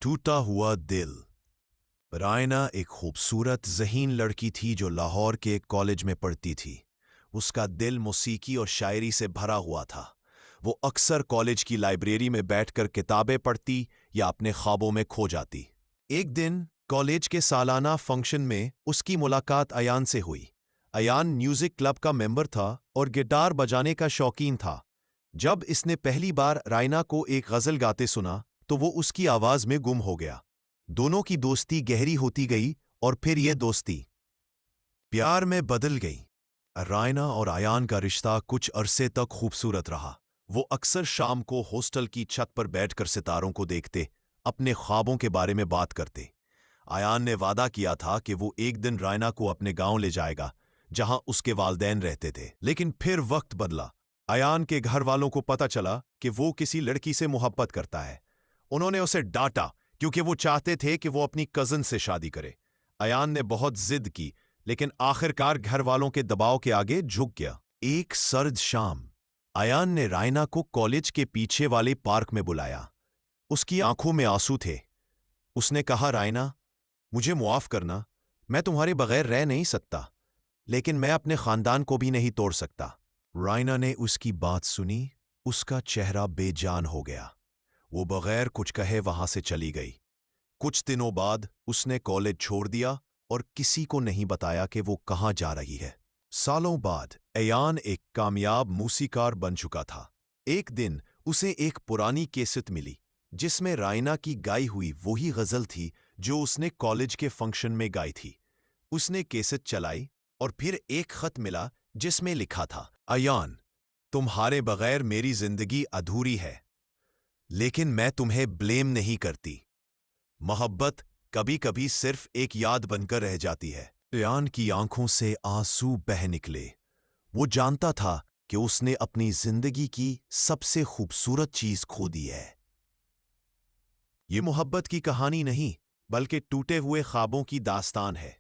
टूटा हुआ दिल। रायना एक खूबसूरत ज़हीन लड़की थी जो लाहौर के एक कॉलेज में पढ़ती थी। उसका दिल मौसीकी और शायरी से भरा हुआ था। वो अक्सर कॉलेज की लाइब्रेरी में बैठकर किताबें पढ़ती या अपने ख्वाबों में खो जाती। एक दिन कॉलेज के सालाना फंक्शन में उसकी मुलाकात अयान से हुई। अयान म्यूजिक क्लब का मेंबर था और गिटार बजाने का शौकीन था। जब इसने पहली बार रायना को एक गज़ल गाते सुना तो वो उसकी आवाज में गुम हो गया। दोनों की दोस्ती गहरी होती गई और फिर यह दोस्ती प्यार में बदल गई। रायना और अयान का रिश्ता कुछ अरसे तक खूबसूरत रहा। वो अक्सर शाम को हॉस्टल की छत पर बैठकर सितारों को देखते, अपने ख्वाबों के बारे में बात करते। अयान ने वादा किया था कि वो एक दिन रायना को अपने गांव ले जाएगा जहां उसके वालदैन रहते थे। लेकिन फिर वक्त बदला। अयान के घर वालों को पता चला कि वो किसी लड़की से मोहब्बत करता है। उन्होंने उसे डांटा क्योंकि वो चाहते थे कि वो अपनी कजन से शादी करे। अयान ने बहुत जिद की, लेकिन आखिरकार घर वालों के दबाव के आगे झुक गया। एक सर्द शाम अयान ने रायना को कॉलेज के पीछे वाले पार्क में बुलाया। उसकी आंखों में आंसू थे। उसने कहा, रायना, मुझे मुआफ करना, मैं तुम्हारे बगैर रह नहीं सकता, लेकिन मैं अपने खानदान को भी नहीं तोड़ सकता। रायना ने उसकी बात सुनी। उसका चेहरा बेजान हो गया। वो बगैर कुछ कहे वहां से चली गई। कुछ दिनों बाद उसने कॉलेज छोड़ दिया और किसी को नहीं बताया कि वो कहां जा रही है। सालों बाद अयान एक कामयाब मूसीकार बन चुका था। एक दिन उसे एक पुरानी कैसेट मिली जिसमें रायना की गाई हुई वही गजल थी जो उसने कॉलेज के फंक्शन में गाई थी। उसने कैसेट चलाई और फिर एक खत मिला जिसमें लिखा था, अयान, तुम्हारे बगैर मेरी जिंदगी अधूरी है, लेकिन मैं तुम्हें ब्लेम नहीं करती। मोहब्बत कभी कभी सिर्फ एक याद बनकर रह जाती है। अयान की आंखों से आंसू बह निकले। वो जानता था कि उसने अपनी जिंदगी की सबसे खूबसूरत चीज खो दी है। ये मोहब्बत की कहानी नहीं, बल्कि टूटे हुए ख्वाबों की दास्तान है।